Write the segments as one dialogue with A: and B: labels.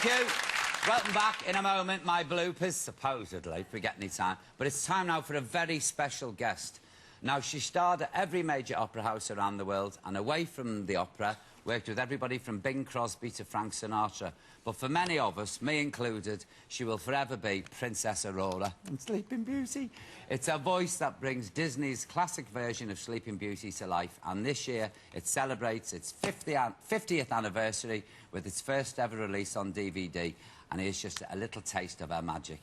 A: you. Welcome back. In a moment, my bloopers, supposedly, if we get any time. But it's time now for a very special guest. Now, she starred at every major opera house around the world, and away from the opera, worked with everybody from Bing Crosby to Frank Sinatra. But for many of us, me included, she will forever be Princess Aurora in Sleeping Beauty. It's her voice that brings Disney's classic version of Sleeping Beauty to life, and this year it celebrates its 50th anniversary with its first ever release on DVD, and here's just a little taste of her magic.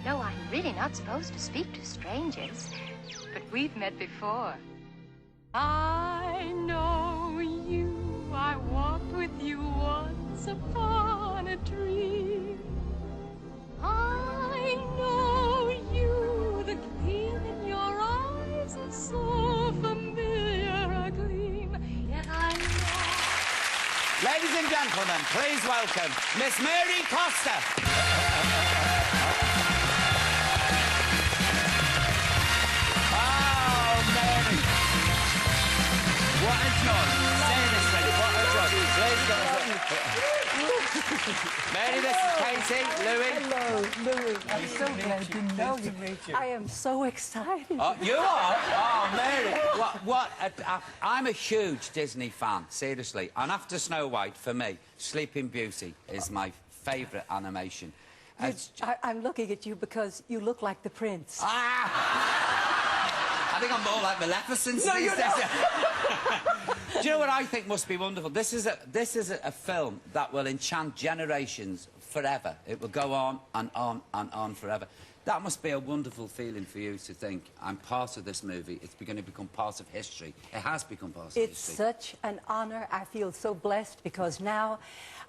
B: No, I'm really not supposed to speak to strangers, but we've met before.
C: I know you, I walked with you once upon a dream. I know you, the gleam in your eyes is so familiar a gleam, yet I know...
A: Ladies and gentlemen, please welcome Miss Mary Costa. What a joy. Seriously, what a joy. Please go. Mary, this is Katie, Louis.
D: Hello, Louis. I'm so glad to know you. I am so excited.
A: Oh, you are? Oh, Mary. I'm a huge Disney fan, seriously. And after Snow White, for me, Sleeping Beauty is my favourite animation.
D: I'm looking at you because you look like the prince.
A: I think I'm more like Maleficent. No, you're not. Do you know what I think must be wonderful? This is a film that will enchant generations forever. It will go on and on and on forever. That must be a wonderful feeling for you to think, I'm part of this movie. It's going to become part of history. It has become part of history.
D: It's such an honour. I feel so blessed because now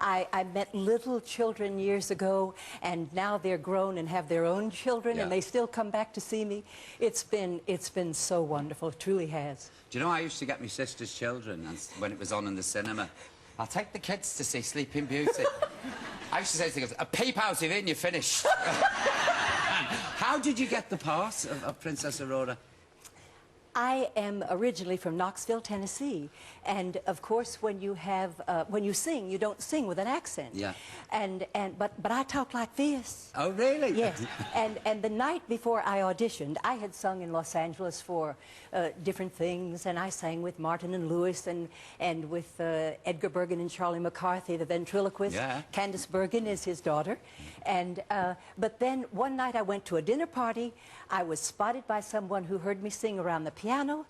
D: I met little children years ago, and now they're grown and have their own children, and they still come back to see me. It's been so wonderful. It truly has.
A: Do you know, I used to get my sister's children when it was on in the cinema. I'll take the kids to see Sleeping Beauty. I used to say to the kids, a peep out of it and you're finished. How did you get the part of Princess Aurora?
D: I am originally from Knoxville, Tennessee, and of course, when you sing, you don't sing with an accent.
A: Yeah.
D: But I talk like this.
A: Oh, really?
D: Yes. and the night before I auditioned, I had sung in Los Angeles for different things, and I sang with Martin and Lewis and with Edgar Bergen and Charlie McCarthy, the ventriloquist.
A: Yeah.
D: Candice Bergen is his daughter. And but then one night I went to a dinner party. I was spotted by someone who heard me sing around the piano,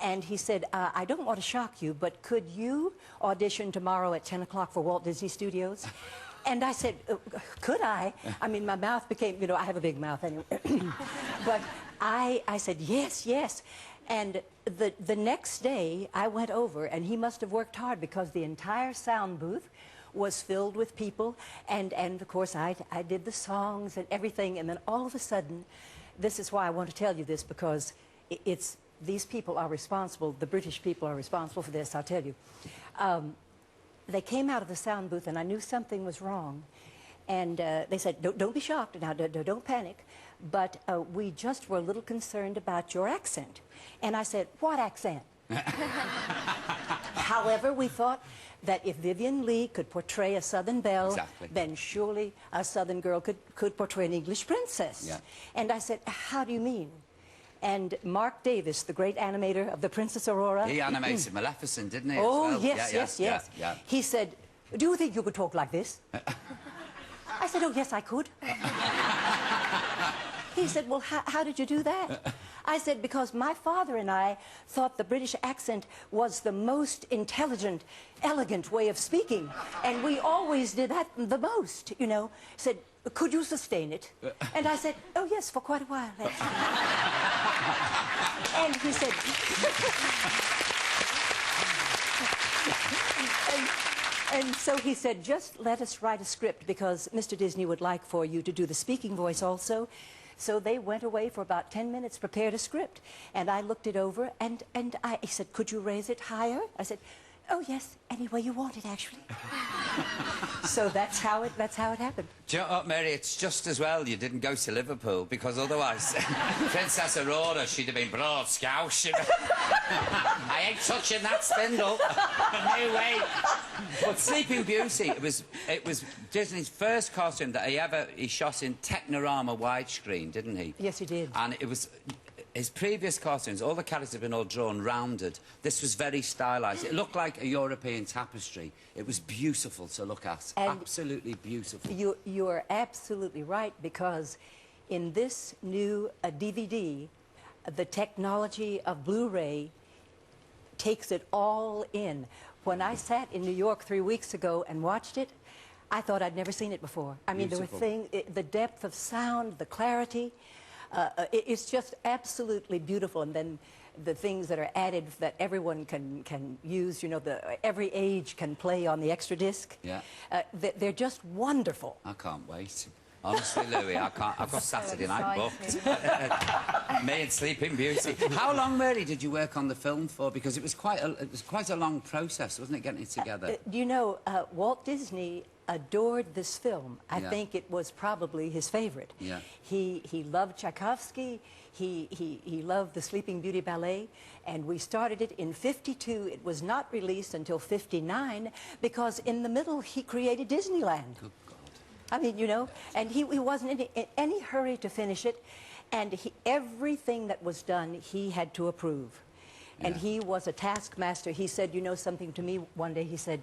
D: and he said, I don't want to shock you, but could you audition tomorrow at 10 o'clock for Walt Disney Studios? And I said, could I? I mean, my mouth became, you know, I have a big mouth anyway. But I said, yes, yes. And the next day, I went over, and he must have worked hard because the entire sound booth was filled with people, and of course, I did the songs and everything, and then all of a sudden, this is why I want to tell you this, because these people are responsible, the British people are responsible for this, I'll tell you. They came out of the sound booth, and I knew something was wrong. And they said, don't be shocked now, don't panic. But we just were a little concerned about your accent. And I said, what accent? However, we thought that if Vivian Leigh could portray a Southern belle, then surely a Southern girl could portray an English princess. Yeah. And I said, how do you mean? And Mark Davis, the great animator of The Princess Aurora...
A: He animated Maleficent, didn't he?
D: Oh,
A: as well?
D: yes.
A: Yeah.
D: He said, do you think you could talk like this? I said, oh, yes, I could. He said, well, how did you do that? I said, because my father and I thought the British accent was the most intelligent, elegant way of speaking. And we always did that the most, you know. Said, could you sustain it? And I said, oh, yes, for quite a while, actually. And he said... And so he said, just let us write a script because Mr. Disney would like for you to do the speaking voice also. So they went away for about 10 minutes, prepared a script, and I looked it over, and he said, could you raise it higher? I said, oh, yes, any way you want it, actually. So that's how it happened.
A: Do you know what, Mary, it's just as well you didn't go to Liverpool, because otherwise, Princess Aurora, she'd have been broad scouse. I ain't touching that spindle. No way. But Sleeping Beauty, it was Disney's first costume that he shot in Technorama widescreen, didn't he?
D: Yes, he did.
A: And it was... His previous costumes, all the characters have been all drawn rounded. This was very stylised. It looked like a European tapestry. It was beautiful to look at. And absolutely beautiful.
D: You are absolutely right, because in this new DVD, the technology of Blu-ray takes it all in. When I sat in New York 3 weeks ago and watched it, I thought I'd never seen it before. I mean, there were the depth of sound, the clarity. It's just absolutely beautiful, and then the things that are added that everyone can use, you know, every age can play on the extra disc.
A: Yeah.
D: They're just wonderful.
A: I can't wait. Honestly, Louis, I've got Saturday night booked. Me and Sleeping Beauty. How long, Mary, did you work on the film for? Because it was quite a long process, wasn't it, getting it together?
D: You know, Walt Disney adored this film. I think it was probably his favorite.
A: Yeah.
D: He loved Tchaikovsky. He loved the Sleeping Beauty ballet, and we started it in '52. It was not released until '59 because in the middle he created Disneyland.
A: Good God.
D: I mean, you know, and he wasn't in any hurry to finish it, and everything that was done he had to approve. And he was a taskmaster. He said, you know something to me one day, he said,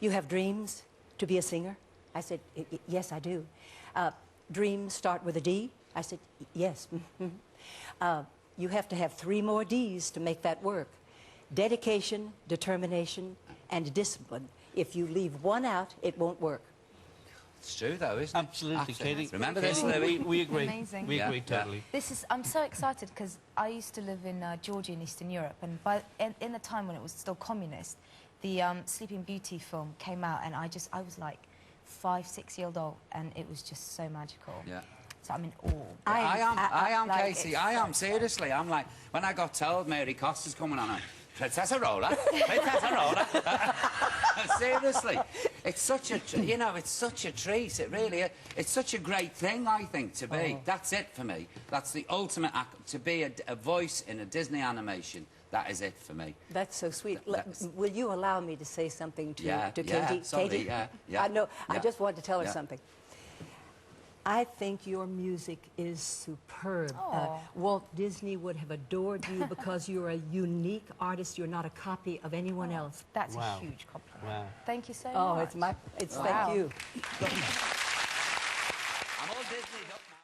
D: "You have dreams to be a singer?" I said, "Yes, I do." "Dreams start with a D?" I said, "Yes." "You have to have 3 more D's to make that work. Dedication, determination, and discipline. If you leave one out, it won't work."
A: It's true, though, isn't it?
E: Absolutely, Katie.
A: Remember this, Louis?
E: We agree.
F: Amazing.
E: We agree totally.
F: I'm so excited because I used to live in Georgia in Eastern Europe, and in the time when it was still communist, the Sleeping Beauty film came out, and I was like 5, 6 years old, and it was just so magical.
A: Yeah.
F: So I'm in awe.
A: I am,
F: like,
A: Casey. I am, seriously. I'm like, when I got told Mary Costa's coming on, Princess Aurora, Princess Aurora. Seriously, it's such a, you know, it's such a treat. It really is. It's such a great thing, I think, to be. That's it for me. That's the ultimate act, to be a voice in a Disney animation. That is it for me.
D: That's so sweet. Will you allow me to say something to Katie?
A: Yeah, sorry,
D: Katie?
A: yeah.
D: I know. I just wanted to tell her
A: Yeah.
D: something. I think your music is superb. Walt Disney would have adored you because you're a unique artist. You're not a copy of anyone else.
F: That's a huge compliment.
E: Wow.
F: Thank you so much.
D: Oh, thank you.
A: I'm all Disneyed up now.